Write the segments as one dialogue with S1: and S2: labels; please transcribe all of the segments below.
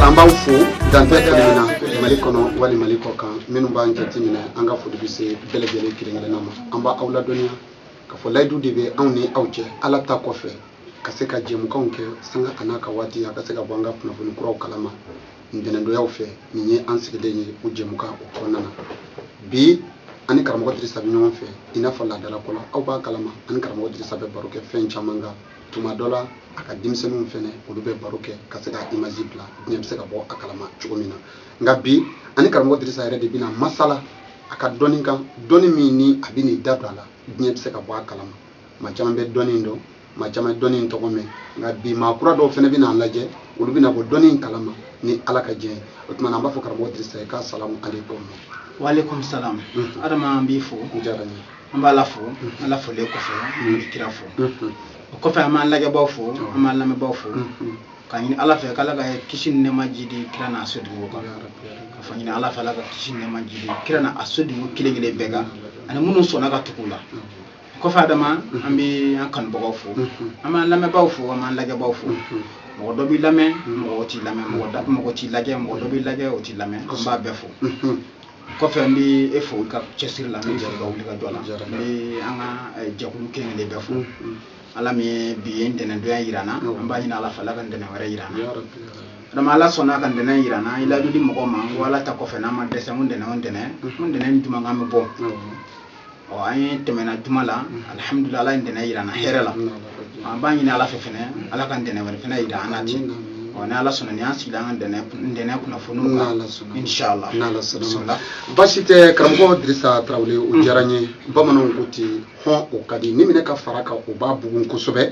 S1: salamba fu dante kalimina malikono wali maliko kan minu ba njati mina anga fu dibise belegele kiringale nama amba awla dunya ka fo laydu dibe awni awje ala ta ko fe ka se ka jemu kan ke sanga anaka wati ya ka se ka banga funa fu kuro kalama ndene do yaw fe ni ansigede ni ujemu ka ko nana bi ani karamo Idrissa bi ñoo fe ina fa la dala ko la aw ba kalama ani karamo Idrissa be baroke fen chamanga tuma dola aka dimsenum fene olu be baroke ka se ka image bla ñem se ka bo akalama chugomina ngabi ani karamo Idrissa yere de bina masala aka doni kan doni mi ni abini dadala ñem se ka bo akalama ma chama be doni ndo ma chama doni to gome ngabi ma kura do fene bina laje olu bina bo doni kalama ni alaka je otuma namba fo karamo Idrissa ka salamu alaykum
S2: wa alaykum salam adama mbifo
S1: jarani
S2: amba lafo lafo le ko fo kira fo ko fa man lage baw fo ama lame baw fo kany ala fe kala ga kishin ne majidi kirana asudi wo ka fa ni ala fa la ga kishin ne majidi kirana asudi wo kilengele bega ana munun so naga tukula ko fa adama ambi an kan baw fo ama lame baw fo ama lage baw fo mo do bi lame mo ti lame mo da mo ti lage mo do bi lage o ti lame ba be fo ko fe mbi e fo ka chesir la mi ga wuli ga dola mbi anga jakulu kengele be fo ala mi bi entene do irana amba ina ala fala kan dene wara irana ya rabbi dama ala sona kan dene irana ila dudi mo ko ma wala ta ko fe na ma dese mun dene nduma ngam bo o ay temena dumala alhamdulillah ala dene irana herela amba ina ala fe fene ala kan dene wara fene irana ti on ala sona ni asila dene kuna fonu inshallah
S1: nala sunna basite karamo Idrissa Traoré o jaranye bamanon kuti hon o kadi ni mine ka faraka o babu ko sobe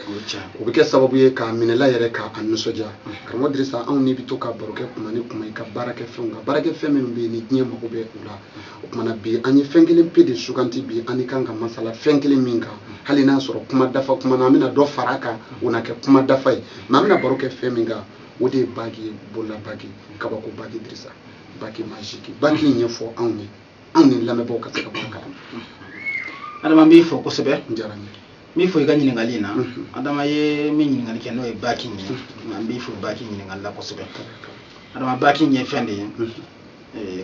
S1: o be ke sababu ye ka minela yere ka annusoja karamo Idrissa an ni bito ka baroke kuma ni kuma ka barake fenga barake femen be ni nyema ko be ula o kuma na bi anyi fengelen pede suganti bi ani kanga masala fengelen minka halina soro kuma dafa kuma na mina do faraka una ke kuma dafa na mina baroke feminga ode bagi bola bagi kabako bagi Idrissa bagi majiki bagi nyefo anni lamebo ka saka baka
S2: adama mbi fo ko sebe
S1: jarani
S2: mi fo ga nyini ngalina adama ye mi nyini ngali keno e baki ni mbi fo baki nyini ngalla ko sebe adama baki nye fende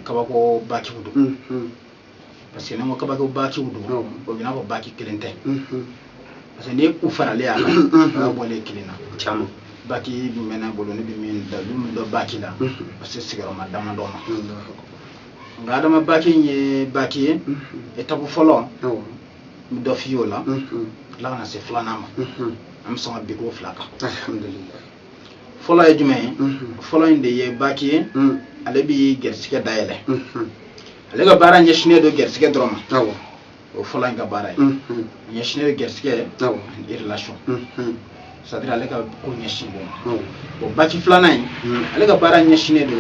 S2: kabako baki wudu parce que namo kabako baki wudu o bina ko baki kelente parce que ne ku farale ya ba bole kelina chamo baki bi mena bolo ne bi min da dum do baki la parce que sigaro ma dama do ma nga dama baki nye baki etapu folo do fiyo la la na se flana ma am so bi ko flaka
S1: alhamdulillah
S2: folo e jume folo inde ye baki ale bi gersike dayele ale ga bara nyeshine do gersike droma o folo nga bara nyeshine do gersike en relation c'est-à-dire ale ka ko nyeshin bo baki flana yi ale ga bara nyeshine do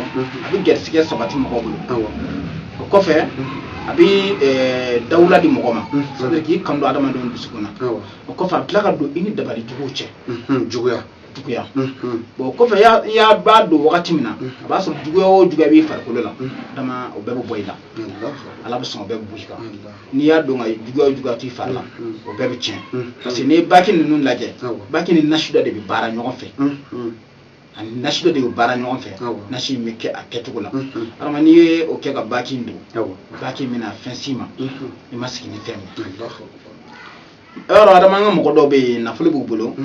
S2: abi gersike sabati mo bolo ko fe abi dawla di mogoma c'est-à-dire ki kando adama do bisukuna ko fa plaka do ini dabari juguche juguya bo ko fe ya ba do wakati mina ba so juguya bi far ko la dama o bebo boyla ala ba so bebo bujika ni ya do ngai juguya ti far la o bebo chen parce que ne bakin nun laje bakin nashuda de bi bara nyogon fe an nashido de bara nyon fe nashi meke aketugula arama ni o ke ga baki ndu baki mina fensima ni maskini fem ero adama ngam ko do be na fule bubulo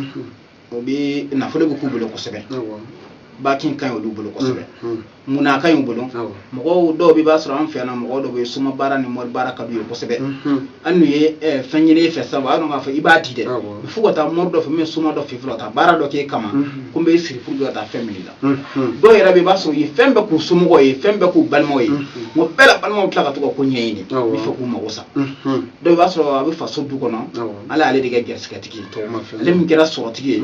S2: o be na fule bubulo ko sebe baki kan o bubulo ko sebe muna kan o bulo mo do be basro am fe na mo do be suma bara ni mo baraka du ko sebe anu ye fanyire fe saba no ga fa ibati de fu ko ta mo do fe me suma do fe flota bara do ke kama ko be siri fu do ta family la do yera be basro yi fembe ku sumu ko yi fembe ku balmo yi mo bela balmo tlaga to ko nyeyini mi fa ku mo wosa do basro abi fa so du ko no ala ale de ga gerskatiki to ma fe le mi kera so tigi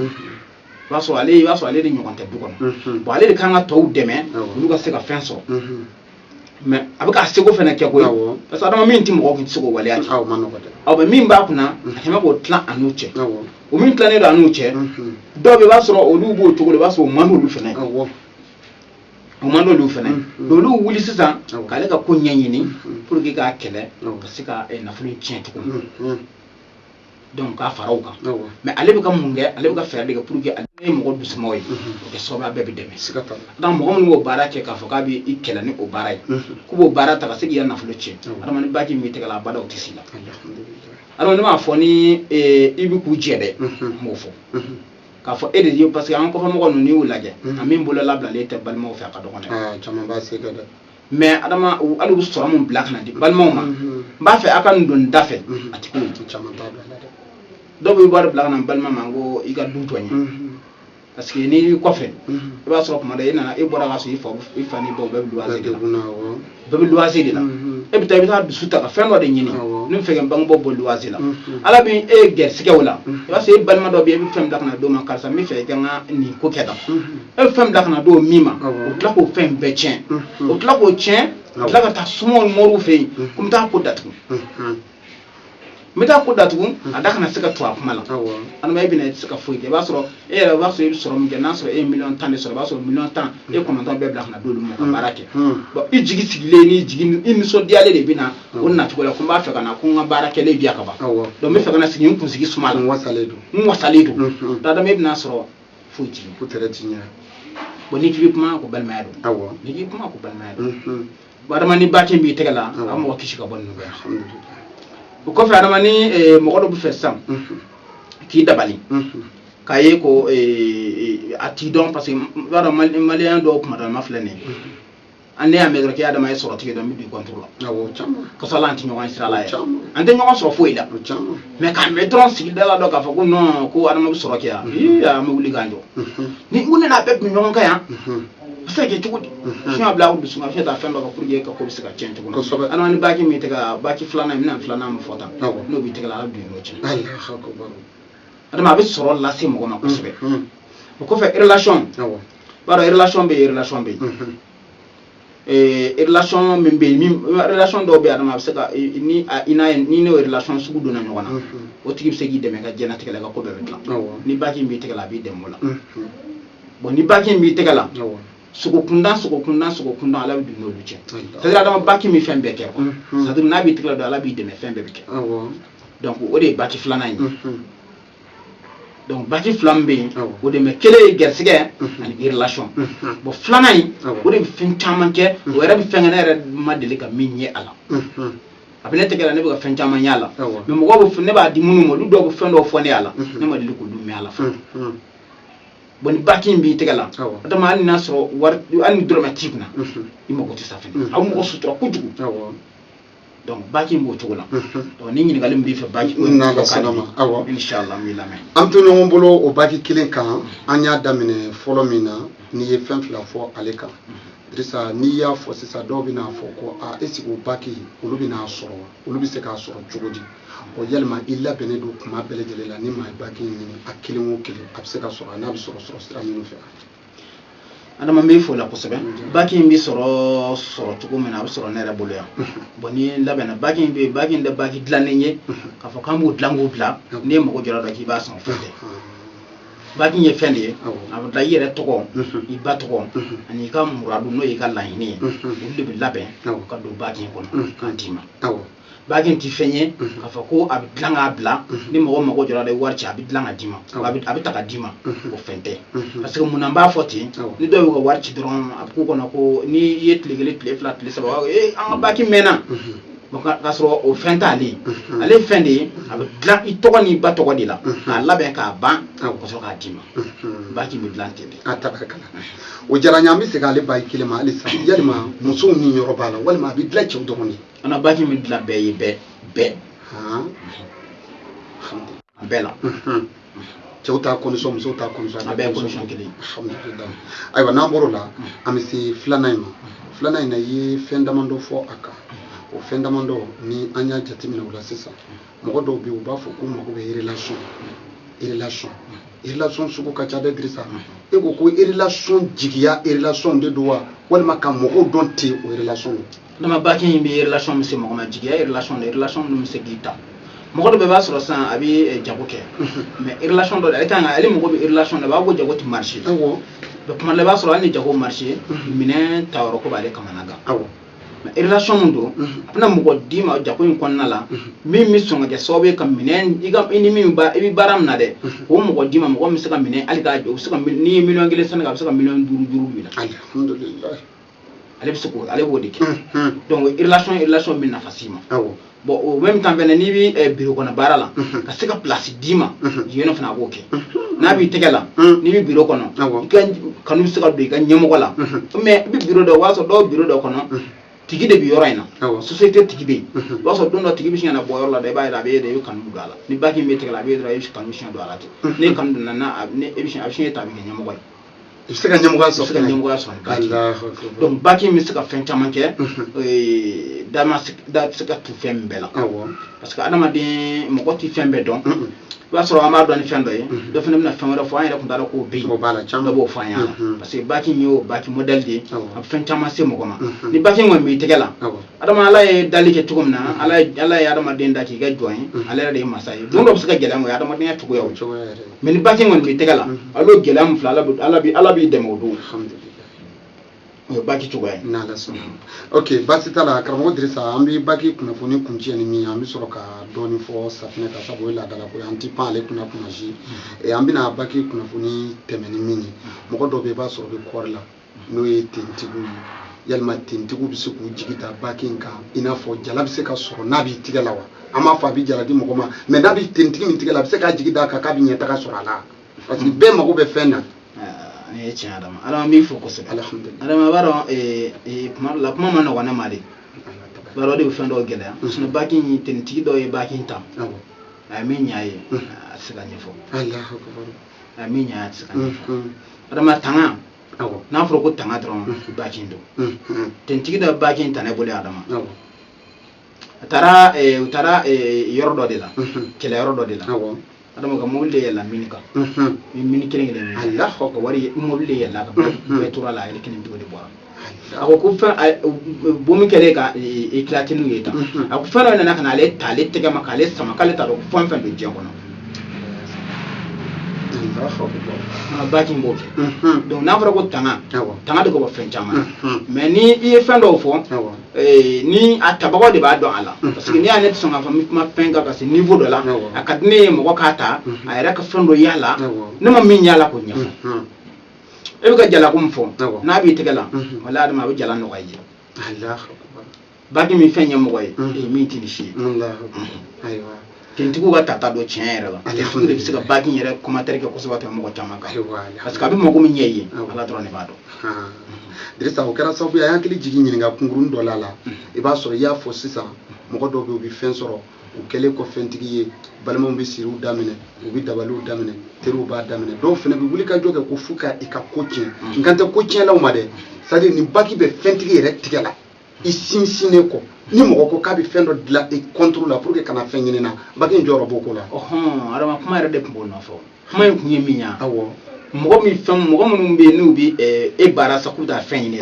S2: baso ale de nyonte du ko no bo ale de kanga to deme lu ga se ka fenso mais abaka sego fena ke ko parce que adama min tim ko sego wale ati aw be min ba kuna hema ko tla anuche o min tla ne do anuche do be baso o lu bo to ko baso manu lu fena o manu lu fena do lu wuli sisa kale ka ko nyanyini pour que ka kele parce que na fulu tienti ko donc ka faraw kan mais ale bɛ ka mun kɛ ale bɛ ka fɛɛrɛ de kɛ pour que ale ye mɔgɔ dusumaw ye o kɛ sababu bɛɛ bɛ dɛmɛ donc mɔgɔ minnu b'o baara kɛ k'a fɔ k'a bɛ i kɛlɛ ni o baara ye k'u b'o baara ta ka se k'i ka nafolo tiɲɛ adamaden baji min bɛ tɛgɛ la a bada o tɛ s'i la adamaden m'a fɔ ni i bɛ k'u jɛ dɛ n b'o fɔ k'a fɔ e de ye parce que an kɔfɛ mɔgɔ ninnu n'i y'u lajɛ a min bolo labilalen tɛ balimaw fɛ a ka dɔgɔn dɛ
S1: caman b'a se kɛ dɛ
S2: mais adama hali u sɔrɔ mun bila ka na di balimaw ma n b'a fɛ a ka nin don da fɛ a tɛ k'o ye
S1: caman t'a bila dɛ
S2: dɔw bɛ wari bila ka na balima ma ko i ka du jɔ n ye parce que n'i kɔfɛ i b'a sɔrɔ tuma dɔ e nana e bɔra ka sɔrɔ i fa ni baw bɛɛ bɛ luwanse de la bɛɛ bɛ luwanse de la e bɛ taa i bɛ taa dusu ta ka fɛn dɔ de ɲini n'u fɛ ka bangebaaw bɔ luwanse la ala bɛ e gɛrɛsɛgɛw la i b'a sɔrɔ e balima dɔ bɛ yen e bɛ fɛn bila ka na d'o ma karisa n bɛ fɛ i ka n ka nin ko kɛ tan e bɛ fɛn bila ka na d'o min ma o tila k'o fɛn bɛɛ tiɲɛ o tila k'o tiɲɛ o tila ka taa sumaw ni mɔriw fɛ yen ko n bɛ taa ko datugu n bɛ taa ko datugu a da kana se ka to a kuma la adama e bɛna i tɛ se ka foyi kɛ i b'a sɔrɔ e yɛrɛ b'a sɔrɔ i bɛ sɔrɔ min kɛ n'a sɔrɔ e ye miliyɔn 10 de sɔrɔ i b'a sɔrɔ miliyɔn 10 e 9 bɛɛ bila ka na d'olu ma ka baara kɛ bon i jigi sigilen n'i jigi i nisɔndiyalen de bɛ na o nacogo la ko n b'a fɛ ka na ko n ka baara kɛlen bi yan ka ban donc n bɛ fɛ ka na sigi n kunsigi suma la n wasalen don adama e bɛna sɔrɔ foyi t'i ɲɛ bon n'i k'i bɛ kuma ko balimaya don n'i k'i kuma ko balimaya don bon adama ni baaki b'i tɛgɛ la a mɔgɔ kisi ka bɔ nin bɛɛ o kɔfɛ adama ni mɔgɔ dɔ bɛ fɛ sisan k'i dabali k'a ye ko a t'i dɔn parce que i b'a dɔn maliyɛn dɔw kuma dɔ ma filɛ nin ye an ne y'a mɛn dɔrɔn k'i adama ye sɔrɔ tigɛ dɔn n bɛ don contre la ka sɔrɔ an tɛ ɲɔgɔn sira la yɛrɛ an tɛ ɲɔgɔn sɔrɔ foyi la mais k'a mɛn dɔrɔn sigida la dɔn k'a fɔ ko non ko adama bɛ sɔrɔ kɛ yan an bɛ wuli k'an jɔ ni n ko ne n'a bɛɛ tun ɲɔgɔn kan yan bɛ se ka kɛ cogo di fiɲɛ bila aw dusu kan fiɲɛ ta fɛn dɔ kan pour que ka ko bɛ se ka tiɲɛ cogo min adama ni baaki min tɛ ka baaki filanan min na filanan min fɔ tan n'o b'i tɛgɛ la ala don n'o tiɲɛ adama a bɛ sɔrɔ lase mɔgɔ ma kosɛbɛ o kɔfɛ relation b'a dɔn relation bɛ yen relation bɛ yen relation min bɛ yen relation dɔw bɛ yen adama a bɛ se ka ni n'o relation sugu donna ɲɔgɔn na o tigi bɛ se k'i dɛmɛ ka diɲɛlatigɛ la i ka ko bɛɛ bɛ dilan ni baaki min b'i tɛgɛ la a b'i dɛmɛ o la bon ni baaki min b'i tɛgɛ la sogo kundan ala bɛ don n'olu cɛ c'est à dire adama baaki min fɛn bɛɛ kɛ quoi c'est à dire n'a b'i tɛgɛ la don ala b'i dɛmɛ fɛn bɛɛ bɛ kɛ donc o de ye baaki filanan ye donc baaki fila min bɛ yen o de mɛ kelen ye gɛrɛsɛgɛ ani relation bon filanan in o de bɛ fɛn caman kɛ o yɛrɛ bɛ fɛn kɛ ne yɛrɛ ma deli ka min ye a la a bɛ ne tɛgɛ la ne bɛ ka fɛn caman y'a la mais mɔgɔw bɛ ne b'a di minnu ma olu dɔw bɛ fɛn dɔw fɔ ne a la ne ma deli k'olu mɛn a la fana bon ni baaki in b'i tɛgɛ la adama hali n'a sɔrɔ wari hali ni dɔrɔmɛ t'i kunna i mago tɛ sa fɛnɛ aw mɔgɔ sutura kojugu donc baaki in b'o cogo la donc ni ɲininkali min b'i fɛ baaki inshallah n b'i lamɛn
S1: an to ɲɔgɔn bolo o baaki kelen kan an y'a daminɛ fɔlɔ min na n'i ye fɛn fila fɔ ale kan Dirisa n'i y'a fɔ sisan dɔw bɛ n'a fɔ ko est-ce que o baaki olu bɛ n'a sɔrɔ wa olu bɛ se k'a sɔrɔ cogo di o yalima i labɛnnen don kuma bɛɛ lajɛlen la ni maa ye baaki ɲini a kelen o kelen a bɛ se ka sɔrɔ a n'a bɛ sɔrɔ sira minnu fɛ
S2: adama n b'i fo la kosɛbɛ baaki in bɛ sɔrɔ cogo min na a bɛ sɔrɔ ne yɛrɛ bolo yan bon ni labɛnna baaki in bɛ yen baaki in tɛ baaki dilannen ye k'a fɔ k'an b'o dilan k'o bila n'i ye mago jɔra dɔ k'i b'a san o fɛn tɛ baaki in ye fɛn de ye a bɛ dilan i yɛrɛ tɔgɔ i ba tɔgɔ ani i ka muradu n'o y'i ka laɲini ye olu de bɛ labɛn ka don baaki in kɔnɔ k'a d'i ma baaki in tɛ fɛn ye k'a fɔ ko a bɛ dilan k'a bila ni mɔgɔ mago jɔra dɔ ye wari ci a bɛ dilan ka d'i ma a bɛ ta ka d'i ma o fɛn tɛ parce que mun na n b'a fɔ ten ni dɔw y'u ka wari ci dɔrɔn a bɛ k'u kɔnɔ ko n'i ye tile kelen tile fila tile saba an ka baaki mɛnna k'a sɔrɔ o fɛn t'ale ye ale ye fɛn de ye a bɛ dilan i tɔgɔ n'i ba tɔgɔ de la k'a labɛn k'a ban ka sɔrɔ k'a d'i ma baaki bɛ dilan ten de
S1: a tabarakala o diyara n ye an bɛ segin ale baaki kelen ma halisa yalima musow ni yɔrɔ b'a la walima a bɛ dilan cɛw dɔrɔn de
S2: ana baaki bɛ dilan bɛɛ ye bɛɛ a bɛɛ la
S1: cɛw ta condition musow ta condition
S2: a bɛɛ ye condition kelen
S1: alhamdulillah ayiwa n'an bɔr'o la an bɛ se filanan in ma filanan in na i ye fɛn damadɔ fɔ a kan o fɛn damadɔ ni an y'a jateminɛ o la sisan mɔgɔ dɔw bɛ yen u b'a fɔ ko mago bɛ relation sugu ka ca dɛ Dirisa e ko ko relation jigiya relation de don wa walima ka mɔgɔw dɔn ten o relation don
S2: nama baaki in bɛ relation min se mɔgɔ ma jigiya relation min bɛ se k'i ta mɔgɔ dɔ bɛ b'a sɔrɔ sisan a bɛ jago kɛ mais relation dɔ ale kan ka ale mɔgɔ bɛ relation dɔ b'a ko jago tɛ marché kuma la i b'a sɔrɔ hali ni jago marché minɛn ta yɔrɔ ko b'ale kamana gan relation mun do apna mo di ma ja ko in konna la mi songa ja sobe kam minen iga ini mi ba ibi baram na de ko mo di ma mo mi saka minen alga jo saka ni million gele sana ga saka million duru bi la
S1: alhamdulillah
S2: ale bisuko ale wodi ke donc relation min na fasima bon au même temps ben ni bi bureau ko na barala ka saka place dima yeno fana ko ke na bi tegela ni bi bureau ko no kanu saka do ka nyemo ko la mais bi bureau do waso do bureau do ko no tigi de bi yorayna société tigi be waso do no tigi bi shina bo yorla de bay da be de kan mu gala ni baki mi tegela be dra yish kan mission do alati ni kan do na ne emission abshin ta bi nyemo ko
S1: saka nyemo ga so
S2: donc baki mi saka fen tamanke dama saka tu fen bela parce que adama de mo ko ti fen be don wasoro amado ni fen do ye do fen na fen wala fo ayra ko dara ko be
S1: mo bala chamba
S2: bo fa ya parce que baki nyo baki model de fen tamanse mo ko ma ni baki ngon mi tegela adama ala e dali ke tugumna ala ya adama de ndaki ga join ala de masay do do saka gela mo ya adama de tugo yaw mais ni baki ngon mi tegela alo gela mo fla ala bi demo do alhamdulillah baki tugay
S1: na la so okay basi tala karamo Idrissa ambi baki kuna foni kunci ni mi ambi soroka doni fo safina ka sabo la dala ko anti pa le kuna ji e ambi na baki kuna foni temeni mini mo do be ba soro be korla no e tentigu yalma tentigu bi suku jigita baki nka ina fo jala bi se ka soro nabi tigalawa ama fa bi jala di mo ma mais nabi tentigu mi tigala bi se ka jigida ka bi nyeta ka soro ala parce que be mako be fena
S2: e ci adama mi focus
S1: alhamdulillah
S2: adama baro la kuma man wana mari baro de fendo gele sunu baki ni tenti do e baki tam ami nyaaye asika nyefo
S1: allahu akbar
S2: ami nyaa asika nyefo adama tanga na furo ko tanga dron baki ndo tenti do baki tane bole adama tara yordo de la kele yordo de la adama ka mobile yalla minika min kelen ngene Allah ko wari mobile yalla ka be tura la ile kenen bigo de bora ako ku fa bo mi kele ka éclater nu yeta ako fa na kana le tale tega makale sama kale taro fon fa do jengo no baki mboke donc na fara ko tanga de ko ba fen chama mais ni i fen do fo ni atabago de ba do ala parce que ni anet songa fa mi ma penga ka se niveau de la akadne mo ko kata ayra ka fen do yala ne ma min yala ko nyafa e bi ka jala ko mfo na bi tegala wala ma bi jala no gaji Allah baki mi fen nyam ko e mi ti dishi Allah aywa tentigu ga tata do chenre la tentigu de sika baki yere commentaire ke ko so bato mo ko tamaka parce que abi mo ko mi nyeye ala drone bado Idrissa o kera sabu ya yankili jigi nyinga kungurun do lala e ba so ya fo sisa mo ko do be obi fen soro o kele ko fentigi ye balmo be siru damine o bi dabalu damine teru ba damine do fene bi wulika joge ko fuka e ka coaching ngante coaching la o made c'est-à-dire ni baki be fentigi yere tigela isinsine ko ni mo ko kabi fendo la e contrôle la pour que kana fengini na baki njoro boko la ara ma kuma de mbo no fo kuma ku nyeminya awo mo mi fem mo mo numbe nu bi e bara sa ku da fengini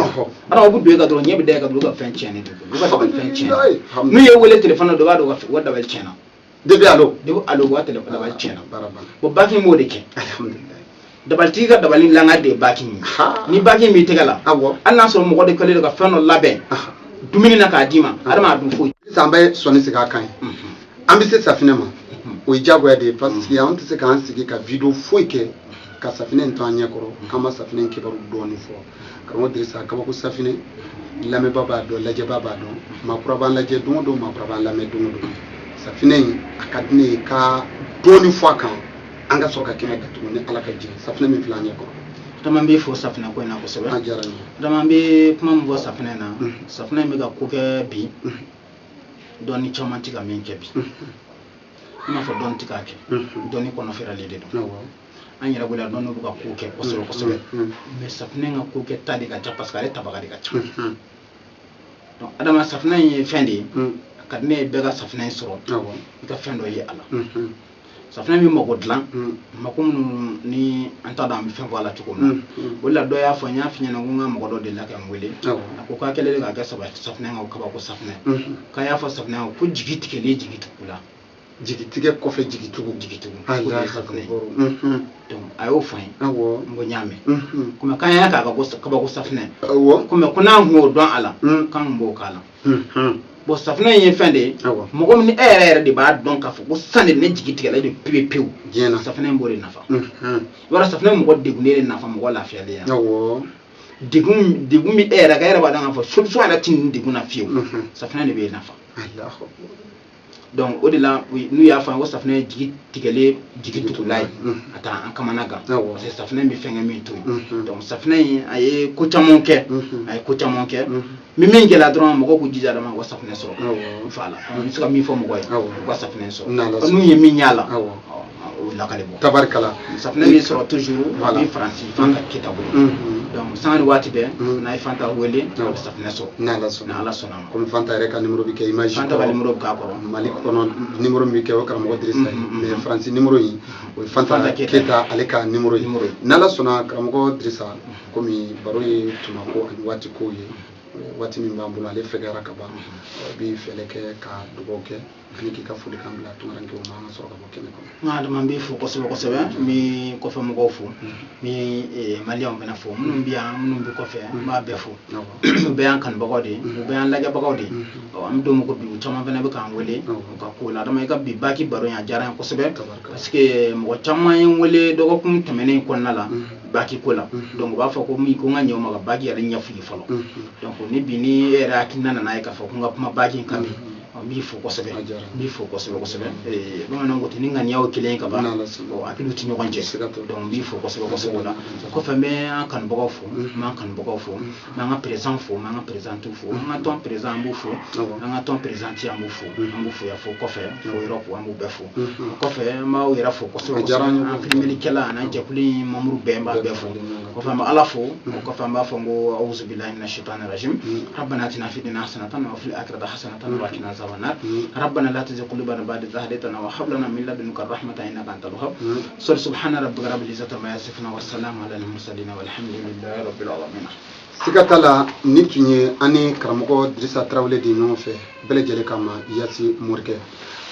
S2: ara bu do ga do nyebe de ga do ga fen chene do ga fen chene nu ye wele telephone do ga do ga wada bal chene de allo wa telephone da bal chene bo baki mo de ke alhamdulillah dabal tiga dabal la ngade baki ni baki mi tegala awo anna so mo de ko le ga feno labe dumini na ka dima adama dum fo sambe soni sika kan ambi se safina ma o jago ya de parce que on se kan sigi ka video fo ke ka safina nto anya koro kama safina ke baru doni fo kamo Idrissa ka ko safina lame baba do laje baba do ma proban laje do ma proban lame do safina akadne ka doni fo kan anga soka kina ka tumne ala ka ji safina mi flanya ko tamambe fo safina ko na ko sebe tamambe kuma mbo safina na safina mi ga ko ke bi doni chamanti ga min ke bi ma fo don tika ke doni ko no fera lede do an yara bula don ko ko ke ko sebe mais safina ga ko ke tadi ga parce que ale tabaga ga cha donc adama safina yi fendi kadne be ga safina soro ka fendo yi ala safina mi mako dlan mako ni anta da mi fen wala tuko wala do ya fanya finya na ngunga mako do de la ka ngwele ko ka kele ga ga safina nga ka ba ko safina ka ya fa safina ko jigiti kele jigiti kula
S1: jigitigɛ kɔfɛ jigitugu
S2: donc a y'o fɔ n ye n ko n y'a mɛn komi k'an y'a k'a ka kabako safinɛ komi ko n'an kun y'o dɔn a la k'an b'o k'a la bon safinɛ ye fɛn de ye mɔgɔ min e yɛrɛ de b'a dɔn k'a fɔ ko san de ne jigi tigɛla de pewu safinɛ in b'o de nafa yɔrɔ safinɛ mɔgɔ degunnen de nafa mɔgɔ lafiyalen ya degun min e yɛrɛ ka e yɛrɛ b'a dɔn k'a fɔ solution yɛrɛ ti nin degun na fiyewu safinɛ de b'e nafa donc o de la n'u y'a fɔ an ko safinɛ jigi tigɛlen jigi tugula ye a taa an kamana gan parce que safinɛ bɛ fɛnkɛ min to yen donc safinɛ in a ye ko caman kɛ min gɛlɛya dɔrɔn mɔgɔw k'u jija dama u ka safinɛ sɔrɔ voilà n bɛ se ka min fɔ mɔgɔ ye u ka safinɛ sɔrɔ n'u ye min y'a la o lakale bɔ
S1: tabarikala
S2: safinɛ bɛ sɔrɔ toujours a bɛ faransi fan ka kɛta bolo donc sanga ni waati bɛɛ n'a ye Fanta wele a bɛ safinɛ sɔrɔ n'Ala sɔnna ma
S1: komi Fanta yɛrɛ ka numéro bɛ kɛ image
S2: Fanta ka numéro bɛ k'a kɔrɔ
S1: Mali kɔnɔ numéro min bɛ kɛ o karamɔgɔ Dirisa ye mais faransi numéro in o ye Fanta Keta ale ka numéro ye n'Ala sɔnna karamɔgɔ Dirisa komi baro ye tumako ani waati kow ye waati min b'an bolo ale fɛgɛyara ka ban bi fɛlɛ kɛ ka dugawu kɛ ani k'i ka foli kan bila tunkarankew ma an ka sɔrɔ ka bɔ kɛnɛ kɔnɔ.
S2: Adama n b'i fo kosɛbɛ kosɛbɛ n bɛ kɔfɛ mɔgɔw fo n bɛ maliyɛnw fana fo minnu bɛ yan minnu bɛ kɔfɛ n b'a bɛɛ fo u bɛɛ y'an kanubagaw de ye u bɛɛ y'an lajɛbagaw de ye an bɛ don min ko bi u caman fana bɛ k'an wele u ka ko la Adama i ka bi baki baro in a diyara n ye kosɛbɛ parce que mɔgɔ caman ye n wele dɔgɔkun tɛmɛnen kɔnɔna la baki ko la donc u b'a fɔ ko min ko n ka ɲɛ o ma ka baki yɛrɛ ɲɛf'u ye fɔlɔ donc ni bi ni e yɛrɛ hakilina nana ye k'a fɔ ko n ka kuma baki in kan bi n b'i fo kosɛbɛ n b'i fo kosɛbɛ kosɛbɛ bamananw ko ten ni ŋaniya ye kelen ye ka ban hakiliw tɛ ɲɔgɔn cɛ donc n b'i fo kosɛbɛ kosɛbɛ o la o kɔfɛ n bɛ an kanubagaw fo n b'an kanubagaw fo n b'an ka président fo n b'an ka présidente fo an ka tɔn président an b'u fo an ka tɔn présidente an b'u fo yan fo kɔfɛ fo Europe an b'u bɛɛ fo o kɔfɛ n b'aw yɛrɛ fo kosɛbɛ kosɛbɛ an filmelikɛla ani jɛkulu in membre bɛɛ n b'a bɛɛ fo o kɔfɛ n bɛ Ala fo o kɔfɛ n b'a fɔ n ko awuzu bilahi mina shaitani rajim rabbana atina fid dunya hasanatan wa fil akhirati hasanatan wa qina azaban nar ربنا لا تزغ قلوبنا بعد إذ هديتنا وهب لنا من لدنك الرحمة إنك أنت الوهاب سبحان ربك رب العزة عما يصفون والسلام على المرسلين والحمد لله رب العالمين.
S1: Sigatala ni tun ye ani karamɔgɔ Dirisa Tarawele de ɲɔgɔn fɛ bɛɛ lajɛlen kama Yasi Morikɛ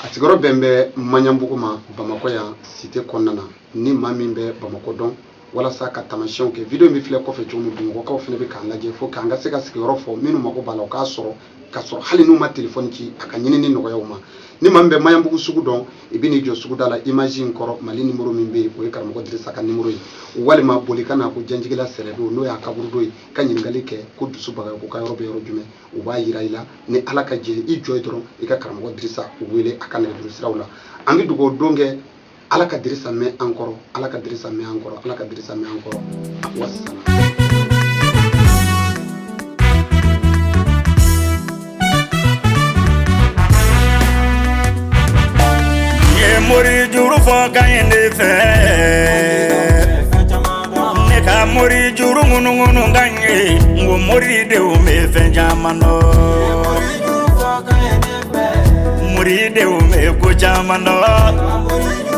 S1: a sigiyɔrɔ bɛn bɛ Maɲanbugu ma Bamakɔ yan cité kɔnɔna na ni maa min bɛ Bamakɔ dɔn walasa ka tamasiyɛnw kɛ video min filɛ kɔfɛ cogo min Bamakɔkaw fana bɛ k'an lajɛ fo k'an ka se ka sigiyɔrɔ fɔ minnu mako b'a la o k'a sɔrɔ ka sɔrɔ hali n'u ma telefɔni ci a ka ɲinini nɔgɔya u ma ni maa min bɛ Maɲanbugu sugu dɔn i bɛ n'i jɔ suguda la image in kɔrɔ Mali numéro min bɛ yen o ye karamɔgɔ Dirisa ka numéro ye walima boli ka na ko Janjigila Sɛrɛdo n'o y'a kaburu dɔ ye ka ɲininkali kɛ ko dusu bagayo ko ka yɔrɔ bɛ yɔrɔ jumɛn u b'a yira i la ni Ala ka jɛ i jɔ ye dɔrɔn i ka karamɔgɔ Dirisa wele a ka nɛgɛjuru siraw la an bɛ dugawu don kɛ Ala ka Dirisa mɛn an kɔrɔ Ala ka Dirisa mɛn an kɔrɔ Ala ka Dirisa mɛn an kɔrɔ wassalam.
S3: Mori juru fɔ kan ye ne fɛ ne ka mori juru ŋunu kan ye n ko mori denw bɛ fɛn caman dɔn mori denw bɛ ko caman dɔn